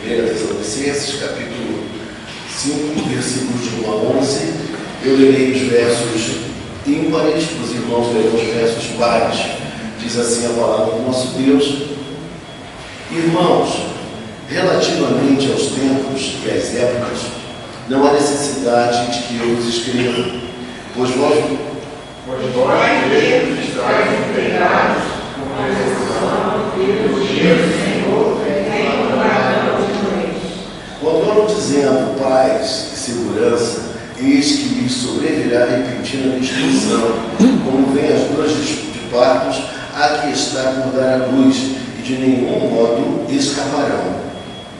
1 Tessalonicenses, capítulo 5, versículos de 1 a 11. Eu lerei os versos ímpares, os irmãos lerão os versos pares. Diz assim a palavra do nosso Deus: Irmãos, relativamente aos tempos e às épocas, não há necessidade de que eu vos escreva, pois vós mesmos estáis empenhados com a execução dos dias do Senhor, quando eu dizendo paz e segurança, eis que lhes sobrevirá repentina destruição, como vem as dores de partos, a que está por dar a luz, e de nenhum modo escaparão.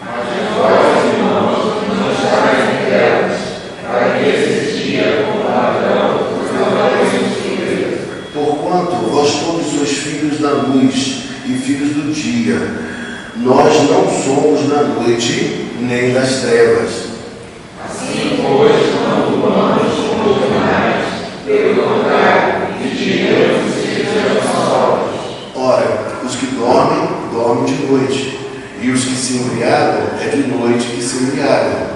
Mas vós, irmãos, não estáis em trevas, para que esse dia com ladrão porquanto vós todos sois filhos da luz e filhos do dia. Nós não somos na noite nem nas trevas. Assim, pois, não durmamos como os demais, pelo contrário, vigiemos e sejamos sóbrios. Ora, os que dormem, dormem de noite, e os que se embriagam, é de noite que se embriagam.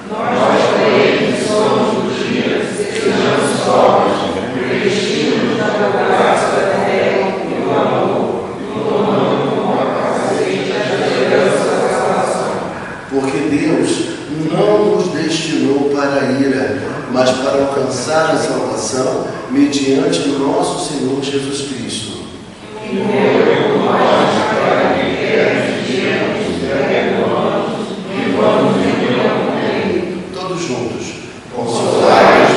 Nós, porém, que somos do dia, sejamos sóbrios, revestidos da graça da terra e do amor, e tomando como capacete a esperança da salvação. Porque Deus não nos destinou para a ira, mas para alcançar a salvação mediante o nosso Senhor Jesus Cristo. Que morreu por nós para que vigiemos e perdoamos e vamos viver com Ele. Todos juntos, consolai-vos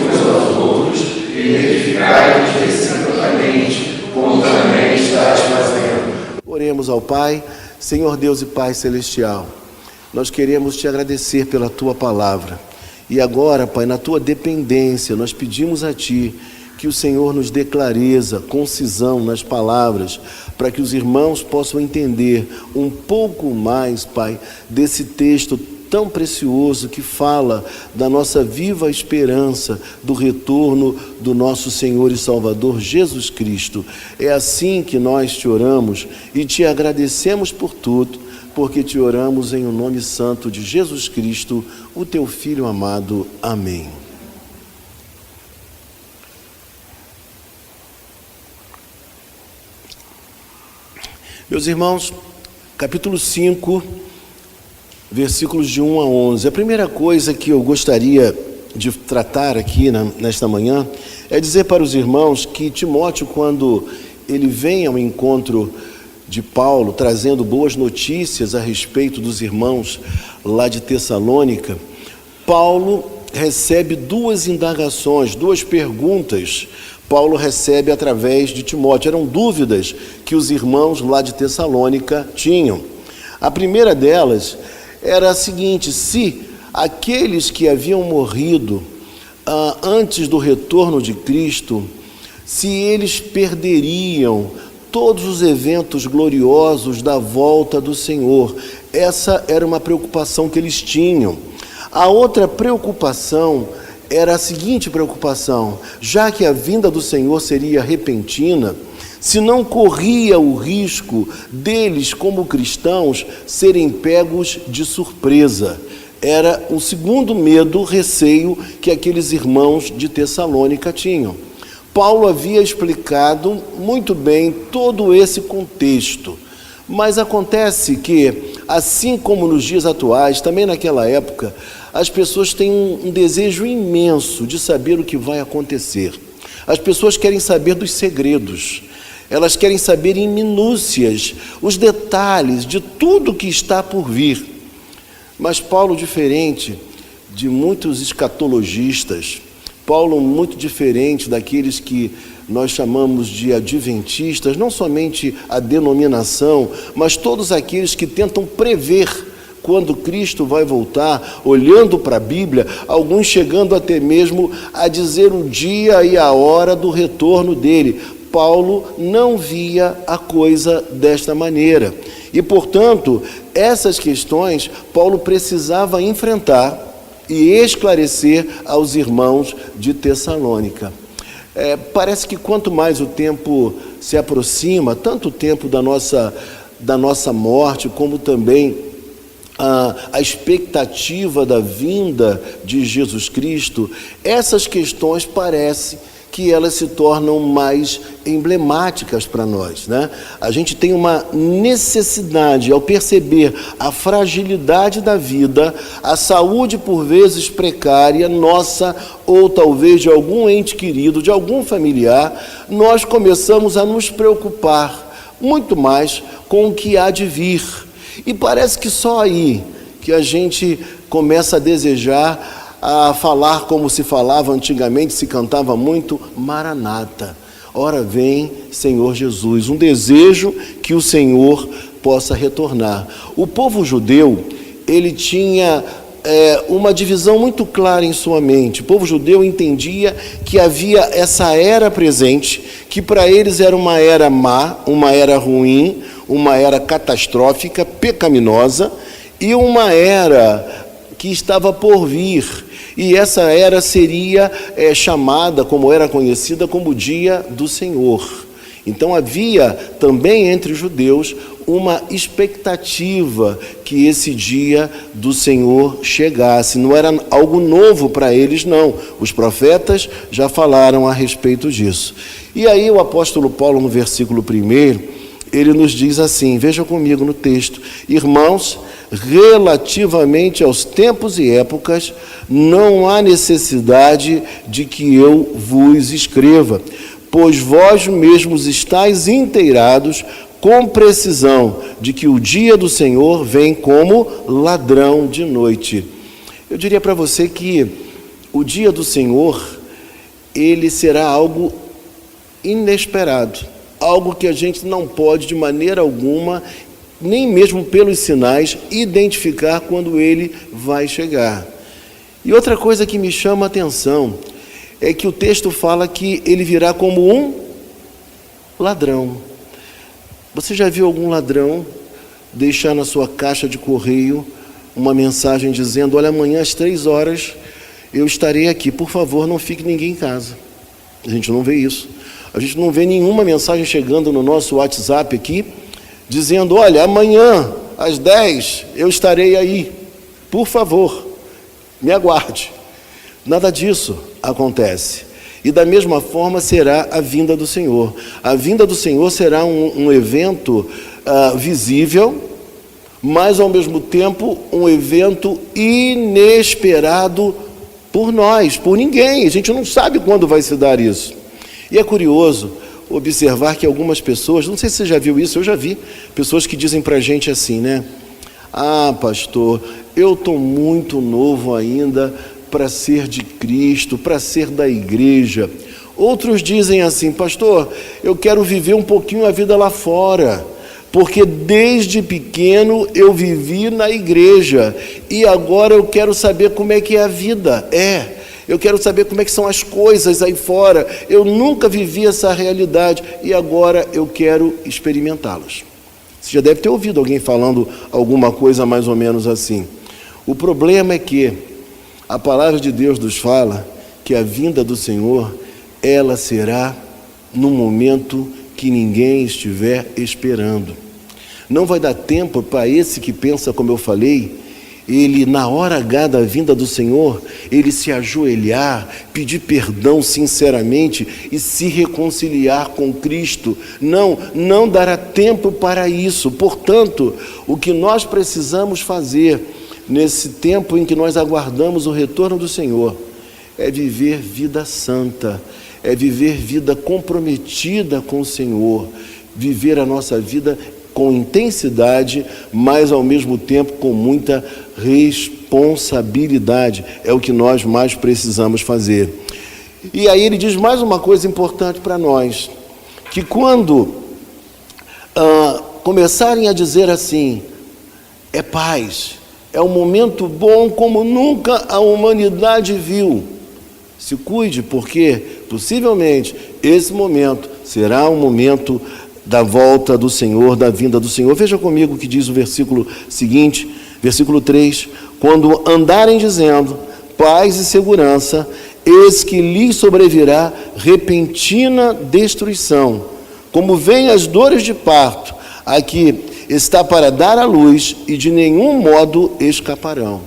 uns aos outros e edificai-vos reciprocamente, como também estáis fazendo. Oremos ao Pai. Senhor Deus e Pai Celestial, nós queremos te agradecer pela tua palavra. E agora, Pai, na tua dependência, nós pedimos a ti que o Senhor nos dê clareza, concisão nas palavras, para que os irmãos possam entender um pouco mais, Pai, desse texto tão precioso que fala da nossa viva esperança do retorno do nosso Senhor e Salvador Jesus Cristo. É assim que nós te oramos e te agradecemos por tudo, porque te oramos em o nome santo de Jesus Cristo, o teu Filho amado. Amém. Meus irmãos, capítulo 5, versículos de 1 a 11. A primeira coisa que eu gostaria de tratar aqui nesta manhã é dizer para os irmãos que Timóteo, quando ele vem ao encontro de Paulo, trazendo boas notícias a respeito dos irmãos lá de Tessalônica, Paulo recebe duas indagações, duas perguntas. Paulo recebe através de Timóteo. Eram dúvidas que os irmãos lá de Tessalônica tinham. A primeira delas era a seguinte: se aqueles que haviam morrido antes do retorno de Cristo, se eles perderiam todos os eventos gloriosos da volta do Senhor. Essa era uma preocupação que eles tinham. A outra preocupação era a seguinte preocupação: já que a vinda do Senhor seria repentina, se não corria o risco deles, como cristãos, serem pegos de surpresa. Era o segundo medo, receio que aqueles irmãos de Tessalônica tinham. Paulo havia explicado muito bem todo esse contexto, mas acontece que, assim como nos dias atuais, também naquela época, as pessoas têm um desejo imenso de saber o que vai acontecer. As pessoas querem saber dos segredos, elas querem saber em minúcias os detalhes de tudo que está por vir. Mas Paulo, diferente de muitos escatologistas, Paulo, muito diferente daqueles que nós chamamos de adventistas, não somente a denominação, mas todos aqueles que tentam prever quando Cristo vai voltar, olhando para a Bíblia, alguns chegando até mesmo a dizer o dia e a hora do retorno dele. Paulo não via a coisa desta maneira. E, portanto, essas questões Paulo precisava enfrentar e esclarecer aos irmãos de Tessalônica. Parece que quanto mais o tempo se aproxima, tanto o tempo da nossa morte, como também a expectativa da vinda de Jesus Cristo, essas questões parece que elas se tornam mais emblemáticas para nós, né? A gente tem uma necessidade, ao perceber a fragilidade da vida, a saúde por vezes precária, nossa ou talvez de algum ente querido, de algum familiar, nós começamos a nos preocupar muito mais com o que há de vir. E parece que só aí que a gente começa a desejar, a falar como se falava antigamente, se cantava muito, Maranata, ora vem Senhor Jesus, um desejo que o Senhor possa retornar. O povo judeu, ele tinha uma divisão muito clara em sua mente. O povo judeu entendia que havia essa era presente, que para eles era uma era má, uma era ruim, uma era catastrófica, pecaminosa, e uma era que estava por vir. E essa era seria chamada, como era conhecida, como o dia do Senhor. Então havia também entre os judeus uma expectativa que esse dia do Senhor chegasse. Não era algo novo para eles, não. Os profetas já falaram a respeito disso. E aí o apóstolo Paulo, no versículo 1, ele nos diz assim, veja comigo no texto: irmãos, relativamente aos tempos e épocas, não há necessidade de que eu vos escreva, pois vós mesmos estáis inteirados com precisão de que o dia do Senhor vem como ladrão de noite. Eu diria para você que o dia do Senhor, ele será algo inesperado, algo que a gente não pode de maneira alguma, nem mesmo pelos sinais, identificar quando ele vai chegar. E outra coisa que me chama a atenção é que o texto fala que ele virá como um ladrão. Você já viu algum ladrão deixar na sua caixa de correio uma mensagem dizendo: olha, amanhã às 3 horas eu estarei aqui, por favor, não fique ninguém em casa? A gente não vê isso. A gente não vê nenhuma mensagem chegando no nosso WhatsApp aqui, dizendo: olha, amanhã às 10 eu estarei aí, por favor, me aguarde. Nada disso acontece. E da mesma forma será a vinda do Senhor. A vinda do Senhor será um evento visível, mas ao mesmo tempo um evento inesperado por nós, por ninguém. A gente não sabe quando vai se dar isso. E é curioso observar que algumas pessoas, não sei se você já viu isso, eu já vi, pessoas que dizem para a gente assim, né? Ah, pastor, eu estou muito novo ainda para ser de Cristo, para ser da igreja. Outros dizem assim: pastor, eu quero viver um pouquinho a vida lá fora, porque desde pequeno eu vivi na igreja e agora eu quero saber como é que é a vida. Eu quero saber como é que são as coisas aí fora. Eu nunca vivi essa realidade e agora eu quero experimentá-las. Você já deve ter ouvido alguém falando alguma coisa mais ou menos assim. O problema é que a palavra de Deus nos fala que a vinda do Senhor, ela será no momento que ninguém estiver esperando. Não vai dar tempo para esse que pensa, como eu falei, ele, na hora H da vinda do Senhor, ele se ajoelhar, pedir perdão sinceramente e se reconciliar com Cristo. Não dará tempo para isso. Portanto, o que nós precisamos fazer nesse tempo em que nós aguardamos o retorno do Senhor é viver vida santa, é viver vida comprometida com o Senhor, viver a nossa vida com intensidade, mas ao mesmo tempo com muita responsabilidade. É o que nós mais precisamos fazer. E aí ele diz mais uma coisa importante para nós, que quando começarem a dizer assim, é paz, é um momento bom como nunca a humanidade viu, se cuide, porque possivelmente esse momento será um momento da volta do Senhor, da vinda do Senhor. Veja comigo o que diz o versículo seguinte, versículo 3, quando andarem dizendo paz e segurança, eis que lhes sobrevirá repentina destruição, como vêm as dores de parto, a que está para dar à luz e de nenhum modo escaparão.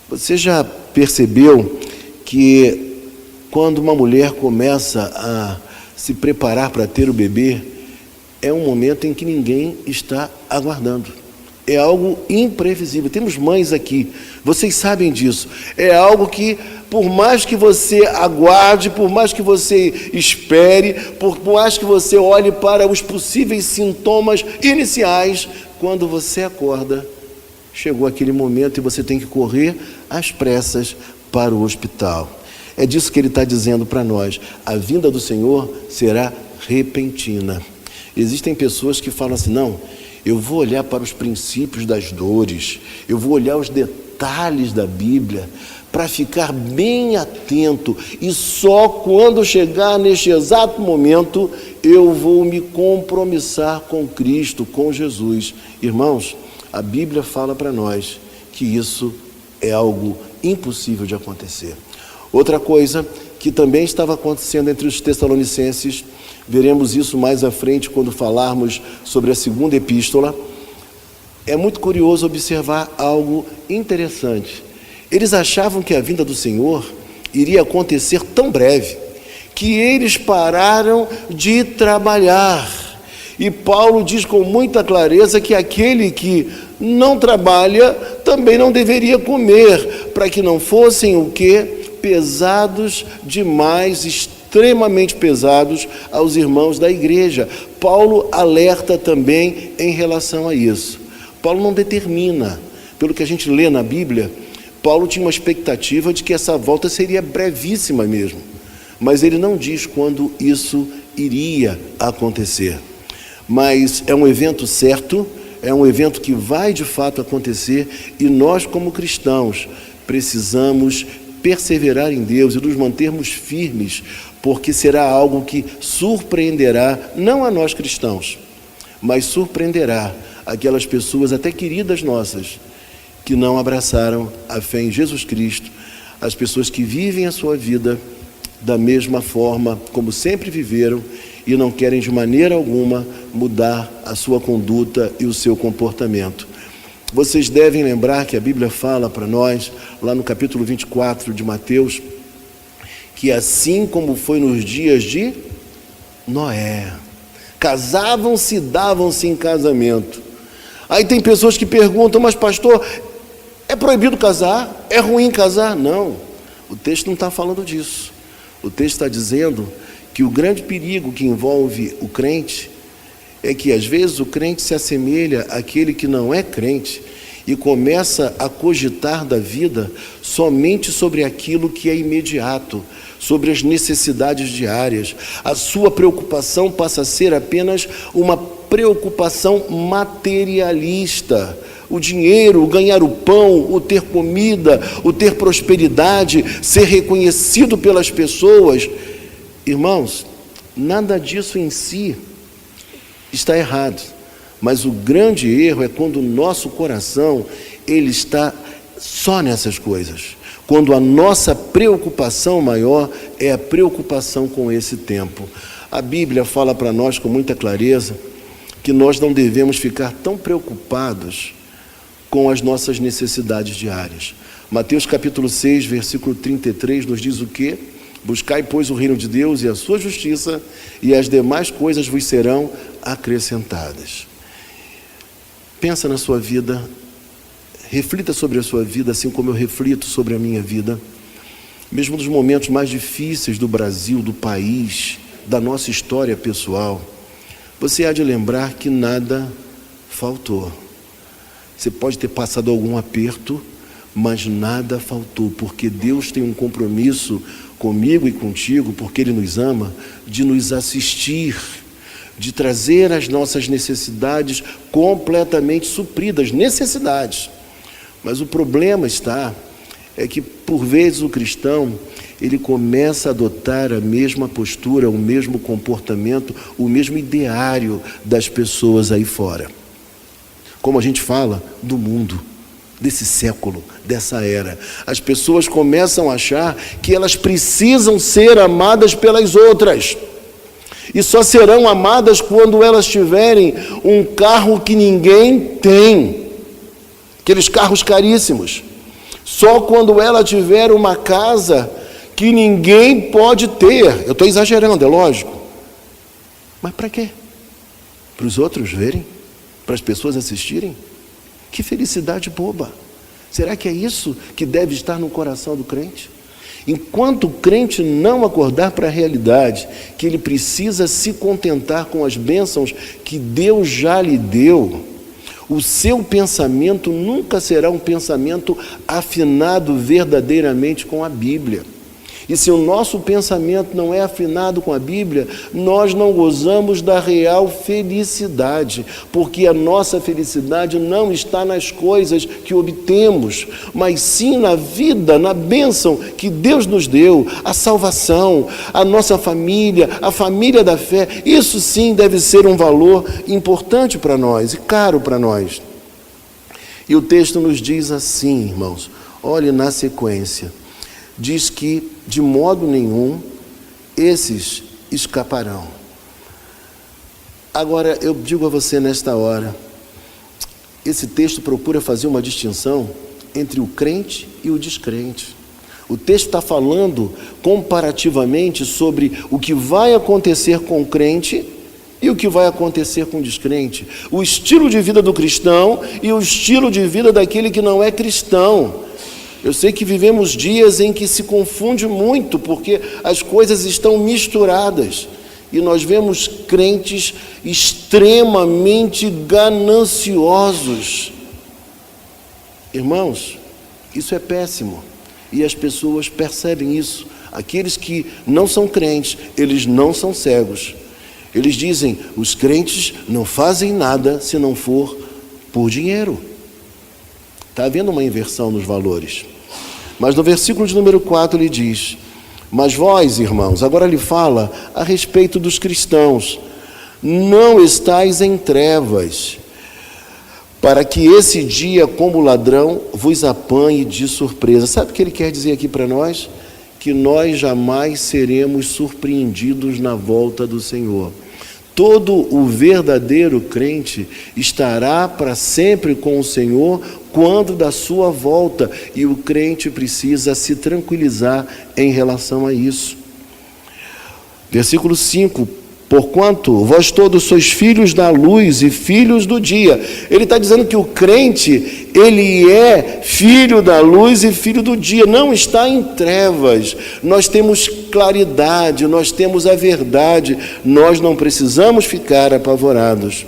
Você já percebeu que quando uma mulher começa a se preparar para ter o bebê, é um momento em que ninguém está aguardando. É algo imprevisível. Temos mães aqui, vocês sabem disso. É algo que, por mais que você aguarde, por mais que você espere, por mais que você olhe para os possíveis sintomas iniciais, quando você acorda, chegou aquele momento e você tem que correr às pressas para o hospital. É disso que ele está dizendo para nós. A vinda do Senhor será repentina. Existem pessoas que falam assim, não, eu vou olhar para os princípios das dores, eu vou olhar os detalhes da Bíblia para ficar bem atento e só quando chegar neste exato momento eu vou me compromissar com Cristo, com Jesus. Irmãos, a Bíblia fala para nós que isso é algo impossível de acontecer. Outra coisa que também estava acontecendo entre os tessalonicenses, veremos isso mais à frente quando falarmos sobre a segunda epístola. É muito curioso observar algo interessante. Eles achavam que a vinda do Senhor iria acontecer tão breve, que eles pararam de trabalhar. E Paulo diz com muita clareza que aquele que não trabalha também não deveria comer, para que não fossem o quê? Pesados demais, extremamente pesados aos irmãos da igreja. Paulo alerta também em relação a isso. Paulo não determina, pelo que a gente lê na Bíblia, Paulo tinha uma expectativa de que essa volta seria brevíssima mesmo, mas ele não diz quando isso iria acontecer. Mas é um evento certo, é um evento que vai de fato acontecer e nós como cristãos precisamos perseverar em Deus e nos mantermos firmes, porque será algo que surpreenderá, não a nós cristãos, mas surpreenderá aquelas pessoas até queridas nossas, que não abraçaram a fé em Jesus Cristo, as pessoas que vivem a sua vida da mesma forma como sempre viveram e não querem de maneira alguma mudar a sua conduta e o seu comportamento. Vocês devem lembrar que a Bíblia fala para nós, lá no capítulo 24 de Mateus, que assim como foi nos dias de Noé, casavam-se e davam-se em casamento. Aí tem pessoas que perguntam, mas pastor, é proibido casar? É ruim casar? Não, o texto não está falando disso. O texto está dizendo que o grande perigo que envolve o crente é que às vezes o crente se assemelha àquele que não é crente e começa a cogitar da vida somente sobre aquilo que é imediato, sobre as necessidades diárias. A sua preocupação passa a ser apenas uma preocupação materialista. O dinheiro, o ganhar o pão, o ter comida, o ter prosperidade, ser reconhecido pelas pessoas. Irmãos, nada disso em si está errado, mas o grande erro é quando o nosso coração ele está só nessas coisas, quando a nossa preocupação maior é a preocupação com esse tempo. A Bíblia fala para nós com muita clareza que nós não devemos ficar tão preocupados com as nossas necessidades diárias. Mateus capítulo 6, versículo 33 nos diz o quê? Buscai, pois, o reino de Deus e a sua justiça, e as demais coisas vos serão acrescentadas. Pensa na sua vida, reflita sobre a sua vida, assim como eu reflito sobre a minha vida. Mesmo nos momentos mais difíceis do Brasil, do país, da nossa história pessoal, você há de lembrar que nada faltou. Você pode ter passado algum aperto, mas nada faltou, porque Deus tem um compromisso comigo e contigo, porque Ele nos ama, de nos assistir, de trazer as nossas necessidades completamente supridas, necessidades. Mas o problema é que por vezes o cristão, ele começa a adotar a mesma postura, o mesmo comportamento, o mesmo ideário das pessoas aí fora. Como a gente fala, do mundo, desse século, dessa era. As pessoas começam a achar que elas precisam ser amadas pelas outras. E só serão amadas quando elas tiverem um carro que ninguém tem, aqueles carros caríssimos. Só quando ela tiver uma casa que ninguém pode ter. Eu estou exagerando, é lógico. Mas para quê? Para os outros verem? Para as pessoas assistirem? Que felicidade boba! Será que é isso que deve estar no coração do crente? Enquanto o crente não acordar para a realidade, que ele precisa se contentar com as bênçãos que Deus já lhe deu, o seu pensamento nunca será um pensamento afinado verdadeiramente com a Bíblia. E se o nosso pensamento não é afinado com a Bíblia, nós não gozamos da real felicidade, porque a nossa felicidade não está nas coisas que obtemos, mas sim na vida, na bênção que Deus nos deu, a salvação, a nossa família, a família da fé. Isso sim deve ser um valor importante para nós e caro para nós. E o texto nos diz assim, irmãos, olhe na sequência. Diz que, de modo nenhum, esses escaparão. Agora, eu digo a você nesta hora, esse texto procura fazer uma distinção entre o crente e o descrente. O texto está falando comparativamente sobre o que vai acontecer com o crente e o que vai acontecer com o descrente. O estilo de vida do cristão e o estilo de vida daquele que não é cristão. Eu sei que vivemos dias em que se confunde muito, porque as coisas estão misturadas. E nós vemos crentes extremamente gananciosos. Irmãos, isso é péssimo. E as pessoas percebem isso. Aqueles que não são crentes, eles não são cegos. Eles dizem, os crentes não fazem nada se não for por dinheiro. Está havendo uma inversão nos valores. Mas no versículo de número 4 ele diz, mas vós, irmãos, agora ele fala a respeito dos cristãos, não estais em trevas, para que esse dia, como ladrão, vos apanhe de surpresa. Sabe o que ele quer dizer aqui para nós? Que nós jamais seremos surpreendidos na volta do Senhor. Todo o verdadeiro crente estará para sempre com o Senhor quando da sua volta, e o crente precisa se tranquilizar em relação a isso. Versículo 5, porquanto vós todos sois filhos da luz e filhos do dia. Ele está dizendo que o crente, ele é filho da luz e filho do dia, não está em trevas. Nós temos claridade, nós temos a verdade, nós não precisamos ficar apavorados.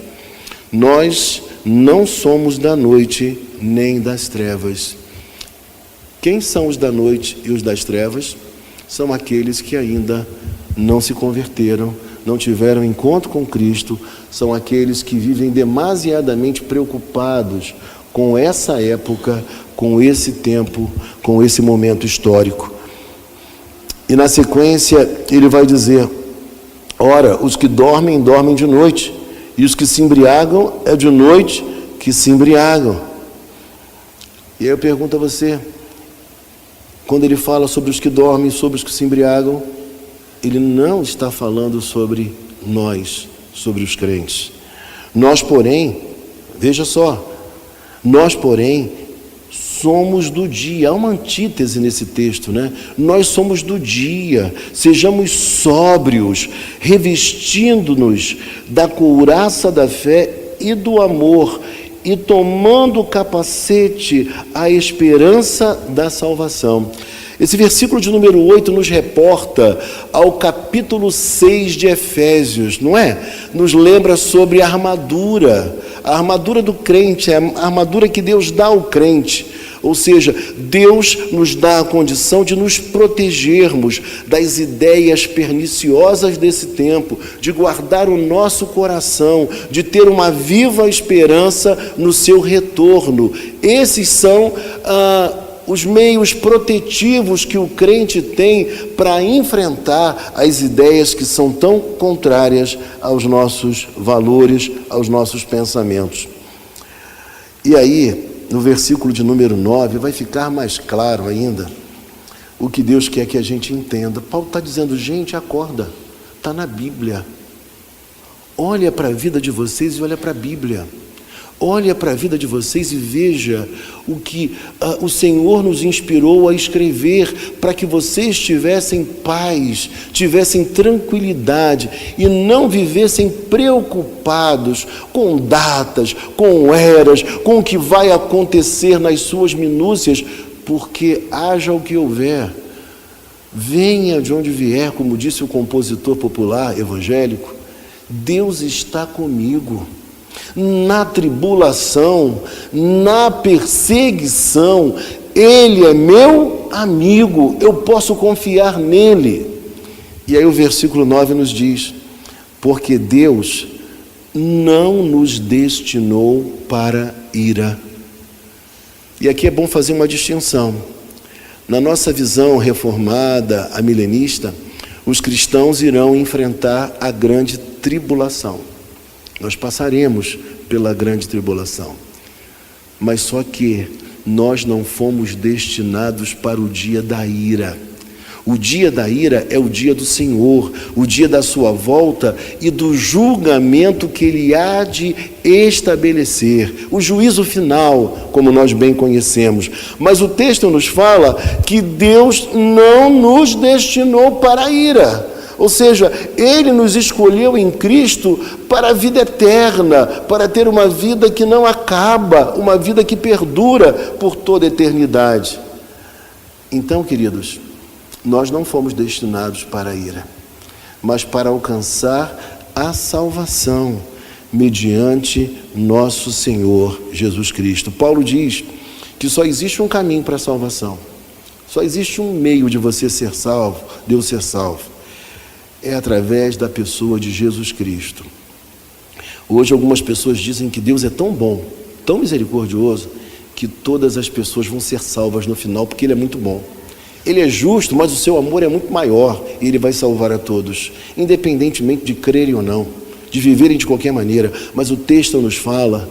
Nós não somos da noite nem das trevas. Quem são os da noite e os das trevas? São aqueles que ainda não se converteram, não tiveram encontro com Cristo, são aqueles que vivem demasiadamente preocupados com essa época, com esse tempo, com esse momento histórico. E na sequência ele vai dizer, ora, os que dormem, dormem de noite, e os que se embriagam, é de noite que se embriagam. E aí eu pergunto a você, quando ele fala sobre os que dormem, sobre os que se embriagam, ele não está falando sobre nós, sobre os crentes. Nós, porém, veja só, nós, porém, somos do dia. Há uma antítese nesse texto, né? Nós somos do dia, sejamos sóbrios, revestindo-nos da couraça da fé e do amor, e tomando o capacete, a esperança da salvação. Esse versículo de número 8 nos reporta ao capítulo 6 de Efésios, não é? Nos lembra sobre a armadura do crente, a armadura que Deus dá ao crente. Ou seja, Deus nos dá a condição de nos protegermos das ideias perniciosas desse tempo, de guardar o nosso coração, de ter uma viva esperança no seu retorno. Esses são os meios protetivos que o crente tem para enfrentar as ideias que são tão contrárias aos nossos valores, aos nossos pensamentos. E aí, no versículo de número 9, vai ficar mais claro ainda o que Deus quer que a gente entenda. Paulo está dizendo, gente, acorda, está na Bíblia. Olha para a vida de vocês e olha para a Bíblia. Olha para a vida de vocês e veja o que o Senhor nos inspirou a escrever para que vocês tivessem paz, tivessem tranquilidade e não vivessem preocupados com datas, com eras, com o que vai acontecer nas suas minúcias, porque haja o que houver, venha de onde vier, como disse o compositor popular evangélico, Deus está comigo. Na tribulação, na perseguição, Ele é meu amigo, eu posso confiar nele. E aí o versículo 9 nos diz: porque Deus não nos destinou para ira. E aqui é bom fazer uma distinção. Na nossa visão reformada, amilenista, os cristãos irão enfrentar a grande tribulação. Nós passaremos pela grande tribulação, mas só que nós não fomos destinados para o dia da ira. O dia da ira é o dia do Senhor, o dia da sua volta e do julgamento que Ele há de estabelecer, o juízo final, como nós bem conhecemos. Mas o texto nos fala que Deus não nos destinou para a ira. Ou seja, Ele nos escolheu em Cristo para a vida eterna, para ter uma vida que não acaba, uma vida que perdura por toda a eternidade. Então, queridos, nós não fomos destinados para a ira, mas para alcançar a salvação mediante nosso Senhor Jesus Cristo. Paulo diz que só existe um caminho para a salvação, só existe um meio de você ser salvo, de eu ser salvo. É através da pessoa de Jesus Cristo. Hoje algumas pessoas dizem que Deus é tão bom, tão misericordioso, que todas as pessoas vão ser salvas no final, porque Ele é muito bom. Ele é justo, mas o seu amor é muito maior, e Ele vai salvar a todos, independentemente de crerem ou não, de viverem de qualquer maneira. Mas o texto nos fala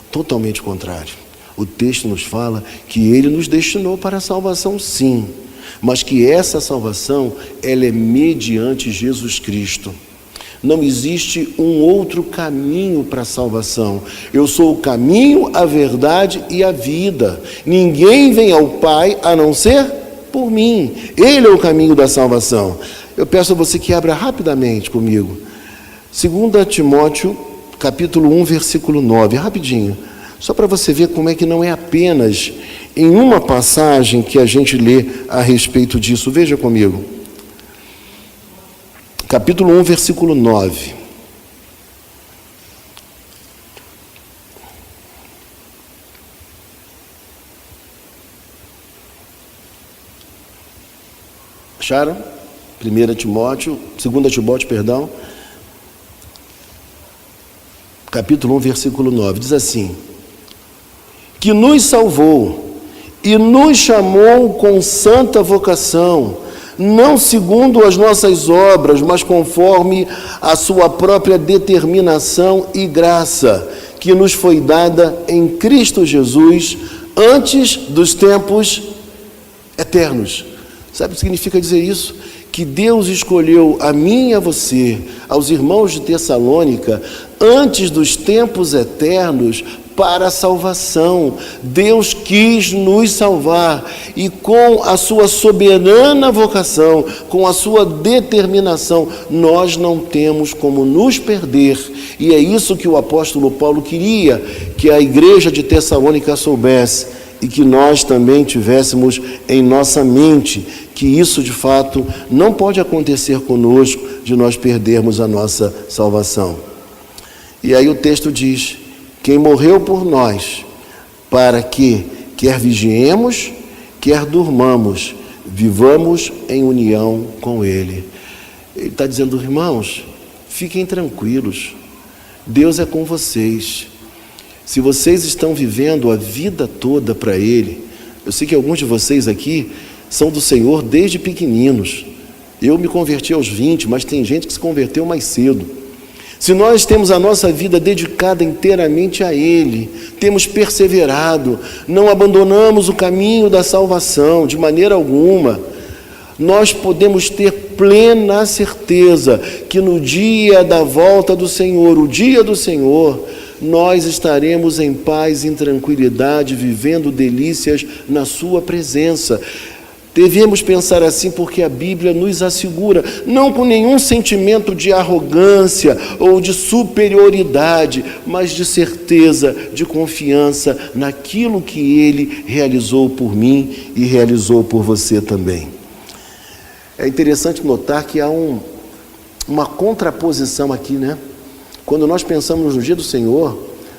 totalmente contrário. O texto nos fala que Ele nos destinou para a salvação, sim, mas que essa salvação, ela é mediante Jesus Cristo. Não existe um outro caminho para a salvação. Eu sou o caminho, a verdade e a vida. Ninguém vem ao Pai a não ser por mim. Ele é o caminho da salvação. Eu peço a você que abra rapidamente comigo 2 Timóteo, capítulo 1, versículo 9, rapidinho, só para você ver como é que não é apenas em uma passagem que a gente lê a respeito disso. Veja comigo. Capítulo 1, versículo 9. Acharam? 2 Timóteo, perdão. Capítulo 1, versículo 9. Diz assim: que nos salvou e nos chamou com santa vocação, não segundo as nossas obras, mas conforme a sua própria determinação e graça, que nos foi dada em Cristo Jesus, antes dos tempos eternos. Sabe o que significa dizer isso? Que Deus escolheu a mim e a você, aos irmãos de Tessalônica, antes dos tempos eternos, para a salvação. Deus quis nos salvar e com a sua soberana vocação, com a sua determinação, nós não temos como nos perder. E é isso que o apóstolo Paulo queria que a igreja de Tessalônica soubesse e que nós também tivéssemos em nossa mente, que isso de fato não pode acontecer conosco, de nós perdermos a nossa salvação. E aí o texto diz: quem morreu por nós, para que, quer vigiemos, quer durmamos, vivamos em união com Ele. Ele está dizendo: irmãos, fiquem tranquilos, Deus é com vocês. Se vocês estão vivendo a vida toda para Ele, eu sei que alguns de vocês aqui são do Senhor desde pequeninos. Eu me converti aos 20, mas tem gente que se converteu mais cedo. Se nós temos a nossa vida dedicada inteiramente a Ele, temos perseverado, não abandonamos o caminho da salvação de maneira alguma, nós podemos ter plena certeza que no dia da volta do Senhor, o dia do Senhor, nós estaremos em paz e em tranquilidade, vivendo delícias na sua presença. Devemos pensar assim porque a Bíblia nos assegura, não com nenhum sentimento de arrogância ou de superioridade, mas de certeza, de confiança naquilo que Ele realizou por mim e realizou por você também. É interessante notar que há uma contraposição aqui, né? Quando nós pensamos no dia do Senhor,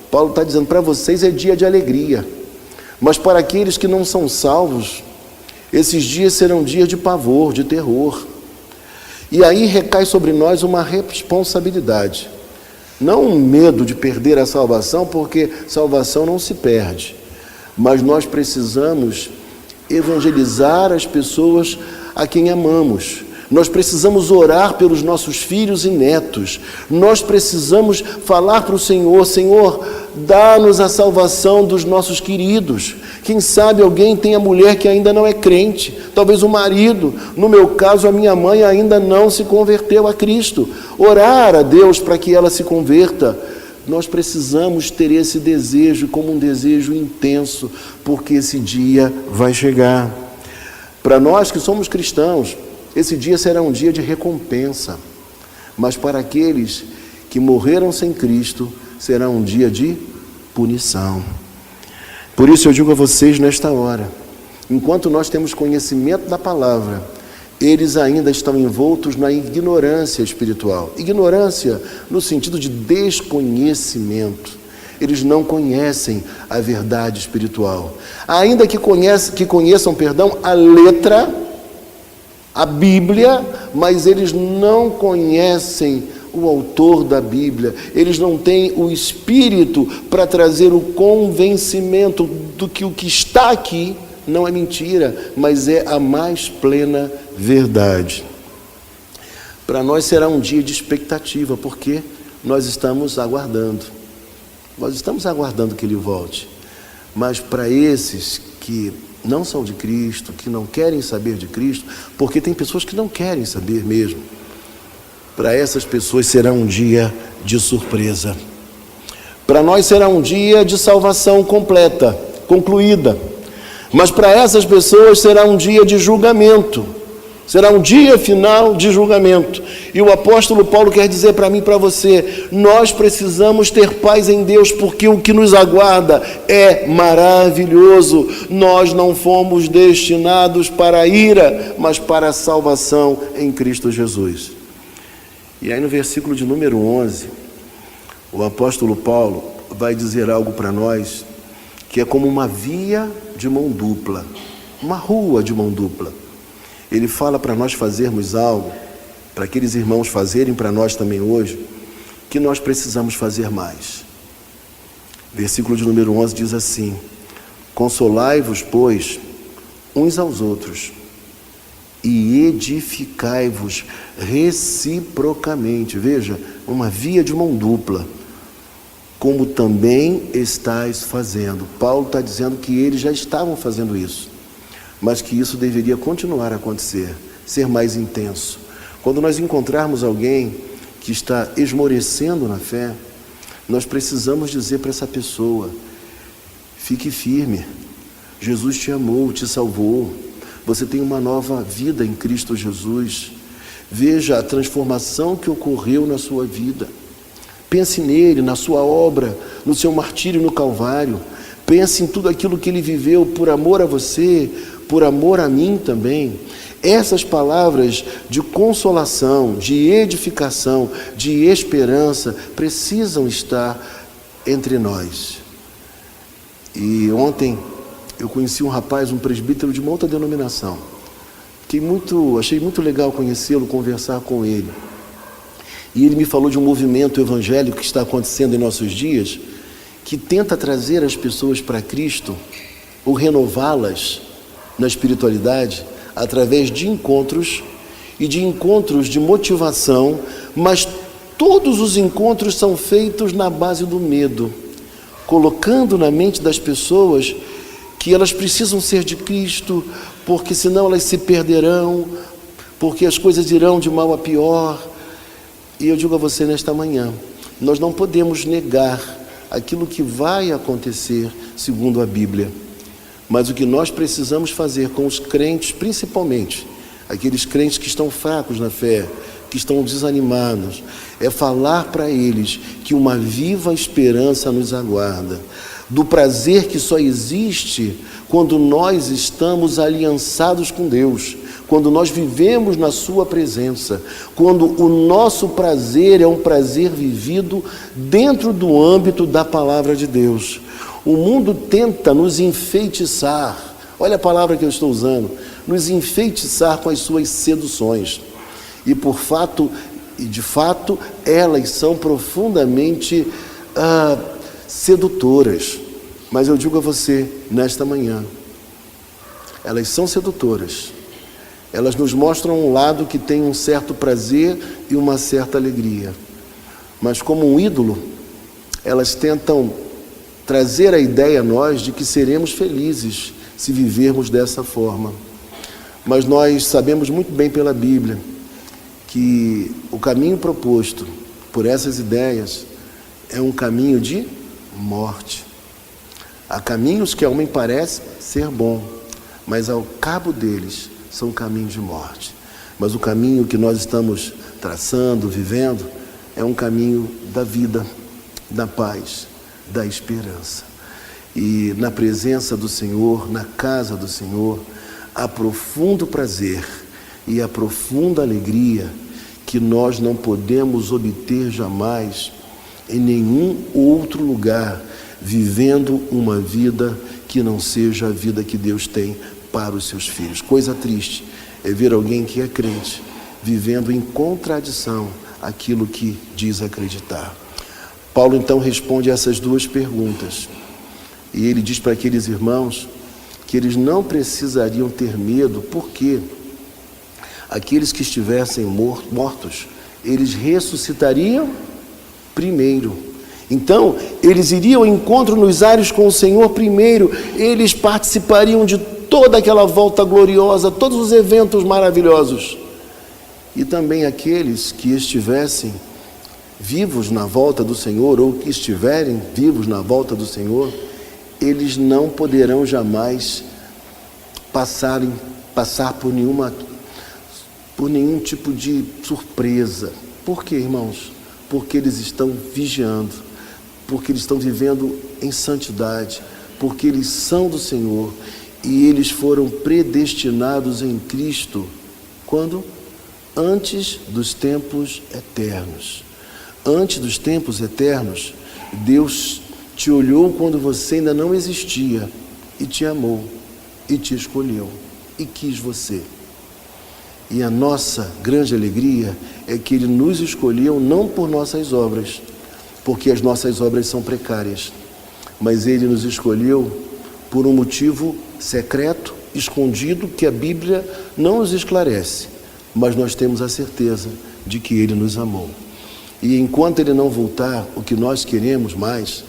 Paulo está dizendo para vocês é dia de alegria, mas para aqueles que não são salvos, esses dias serão dias de pavor, de terror. E aí recai sobre nós uma responsabilidade. Não um medo de perder a salvação, porque salvação não se perde. Mas nós precisamos evangelizar as pessoas a quem amamos. Nós precisamos orar pelos nossos filhos e netos. Nós precisamos falar para o Senhor: Senhor, dá-nos a salvação dos nossos queridos. Quem sabe alguém tem a mulher que ainda não é crente, talvez o marido. No meu caso, a minha mãe ainda não se converteu a Cristo. Orar a Deus para que ela se converta. Nós precisamos ter esse desejo como um desejo intenso, porque esse dia vai chegar. Para nós que somos cristãos, esse dia será um dia de recompensa, mas para aqueles que morreram sem Cristo, será um dia de punição. Por isso eu digo a vocês nesta hora, enquanto nós temos conhecimento da palavra, eles ainda estão envoltos na ignorância espiritual. Ignorância no sentido de desconhecimento. Eles não conhecem a verdade espiritual. Ainda que conheçam, a letra, a Bíblia, mas eles não conhecem o autor da Bíblia. Eles não têm o Espírito para trazer o convencimento do que o que está aqui não é mentira, mas é a mais plena verdade. Para nós será um dia de expectativa, porque nós estamos aguardando. Nós estamos aguardando que Ele volte. Mas para esses que não são de Cristo, que não querem saber de Cristo, porque tem pessoas que não querem saber mesmo, para essas pessoas será um dia de surpresa. Para nós será um dia de salvação completa, concluída, mas para essas pessoas será um dia de julgamento, será um dia final de julgamento. E o apóstolo Paulo quer dizer para mim e para você: nós precisamos ter paz em Deus, porque o que nos aguarda é maravilhoso. Nós não fomos destinados para a ira, mas para a salvação em Cristo Jesus. E aí no versículo de número 11, o apóstolo Paulo vai dizer algo para nós que é como uma via de mão dupla, uma rua de mão dupla. Ele fala para nós fazermos algo, para aqueles irmãos fazerem para nós também hoje, que nós precisamos fazer mais. Versículo de número 11 diz assim: consolai-vos, pois, uns aos outros, e edificai-vos reciprocamente. Veja, uma via de mão dupla, como também estáis fazendo. Paulo está dizendo que eles já estavam fazendo isso, mas que isso deveria continuar a acontecer, ser mais intenso. Quando nós encontrarmos alguém que está esmorecendo na fé, nós precisamos dizer para essa pessoa: fique firme, Jesus te amou, te salvou, você tem uma nova vida em Cristo Jesus. Veja a transformação que ocorreu na sua vida. Pense nele, na sua obra, no seu martírio no Calvário. Pense em tudo aquilo que ele viveu por amor a você, por amor a mim também. Essas palavras de consolação, de edificação, de esperança precisam estar entre nós. E ontem eu conheci um rapaz, um presbítero de uma outra denominação. Achei muito legal conhecê-lo, conversar com ele. E ele me falou de um movimento evangélico que está acontecendo em nossos dias, que tenta trazer as pessoas para Cristo, ou renová-las na espiritualidade, através de encontros, e de encontros de motivação, mas todos os encontros são feitos na base do medo, colocando na mente das pessoas que elas precisam ser de Cristo, porque senão elas se perderão, porque as coisas irão de mal a pior. E eu digo a você nesta manhã, nós não podemos negar aquilo que vai acontecer segundo a Bíblia. Mas o que nós precisamos fazer com os crentes, principalmente aqueles crentes que estão fracos na fé, que estão desanimados, é falar para eles que uma viva esperança nos aguarda, do prazer que só existe quando nós estamos aliançados com Deus, quando nós vivemos na sua presença, quando o nosso prazer é um prazer vivido dentro do âmbito da palavra de Deus. O mundo tenta nos enfeitiçar, olha a palavra que eu estou usando, nos enfeitiçar com as suas seduções. E de fato, elas são profundamente sedutoras. Mas eu digo a você, nesta manhã, elas são sedutoras. Elas nos mostram um lado que tem um certo prazer e uma certa alegria. Mas como um ídolo, elas tentam trazer a ideia a nós de que seremos felizes se vivermos dessa forma. Mas nós sabemos muito bem pela Bíblia que o caminho proposto por essas ideias é um caminho de morte. Há caminhos que ao homem parece ser bom, mas ao cabo deles são caminhos de morte. Mas o caminho que nós estamos traçando, vivendo, é um caminho da vida, da paz, da esperança. E na presença do Senhor, na casa do Senhor, há profundo prazer e a profunda alegria que nós não podemos obter jamais em nenhum outro lugar, vivendo uma vida que não seja a vida que Deus tem para os seus filhos. Coisa triste é ver alguém que é crente vivendo em contradição àquilo que diz acreditar. Paulo então responde a essas duas perguntas e ele diz para aqueles irmãos que eles não precisariam ter medo, porque aqueles que estivessem mortos, eles ressuscitariam primeiro. Então, eles iriam ao encontro nos ares com o Senhor primeiro, eles participariam de toda aquela volta gloriosa, todos os eventos maravilhosos. E também aqueles que estivessem vivos na volta do Senhor, ou que estiverem vivos na volta do Senhor, eles não poderão jamais passar por nenhum tipo de surpresa. Por quê, irmãos? Porque eles estão vigiando, porque eles estão vivendo em santidade, porque eles são do Senhor e eles foram predestinados em Cristo. Quando? Antes dos tempos eternos. Antes dos tempos eternos, Deus te olhou quando você ainda não existia e te amou e te escolheu e quis você. E a nossa grande alegria é que Ele nos escolheu não por nossas obras, porque as nossas obras são precárias, mas Ele nos escolheu por um motivo secreto, escondido, que a Bíblia não nos esclarece, mas nós temos a certeza de que Ele nos amou. E enquanto Ele não voltar, o que nós queremos mais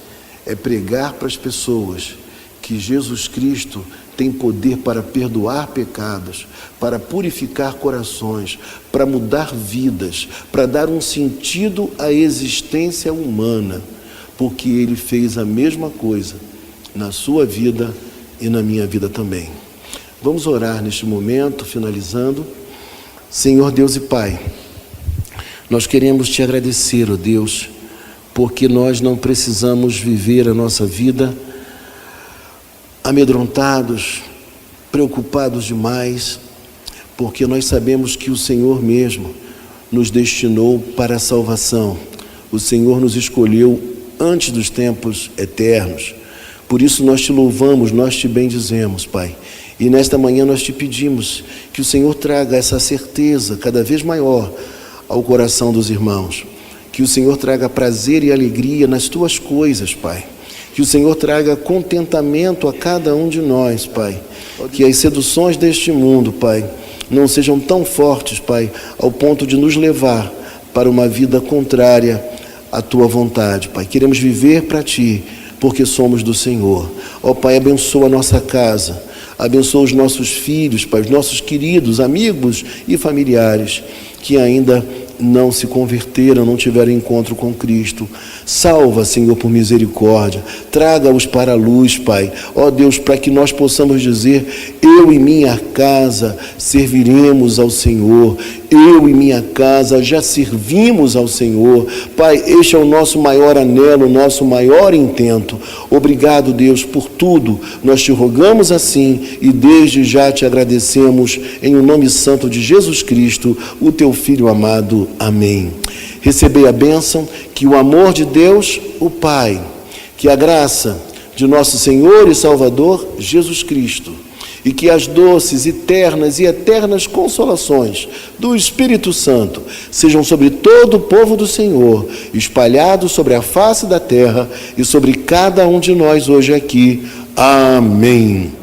é pregar para as pessoas que Jesus Cristo tem poder para perdoar pecados, para purificar corações, para mudar vidas, para dar um sentido à existência humana, porque Ele fez a mesma coisa na sua vida e na minha vida também. Vamos orar neste momento, finalizando. Senhor Deus e Pai, nós queremos Te agradecer, ó Deus, porque nós não precisamos viver a nossa vida amedrontados, preocupados demais, porque nós sabemos que o Senhor mesmo nos destinou para a salvação. O Senhor nos escolheu antes dos tempos eternos. Por isso nós Te louvamos, nós Te bendizemos, Pai. E nesta manhã nós Te pedimos que o Senhor traga essa certeza cada vez maior ao coração dos irmãos. Que o Senhor traga prazer e alegria nas Tuas coisas, Pai. Que o Senhor traga contentamento a cada um de nós, Pai. Que as seduções deste mundo, Pai, não sejam tão fortes, Pai, ao ponto de nos levar para uma vida contrária à Tua vontade, Pai. Queremos viver para Ti, porque somos do Senhor. Ó Pai, abençoa a nossa casa, Abençoa os nossos filhos, Pai, os nossos queridos amigos e familiares que ainda não se converteram, não tiveram encontro com Cristo. Salva, Senhor, por misericórdia. Traga-os para a luz, Pai. Ó Deus, para que nós possamos dizer: eu e minha casa serviremos ao Senhor. Eu e minha casa já servimos ao Senhor. Pai, este é o nosso maior anelo, o nosso maior intento. Obrigado, Deus, por tudo. Nós te rogamos assim e desde já te agradecemos em o nome santo de Jesus Cristo, o teu Filho amado. Amém. Recebei a bênção, que o amor de Deus, o Pai, que a graça de nosso Senhor e Salvador, Jesus Cristo, e que as doces, eternas e eternas consolações do Espírito Santo sejam sobre todo o povo do Senhor, espalhados sobre a face da terra e sobre cada um de nós hoje aqui. Amém.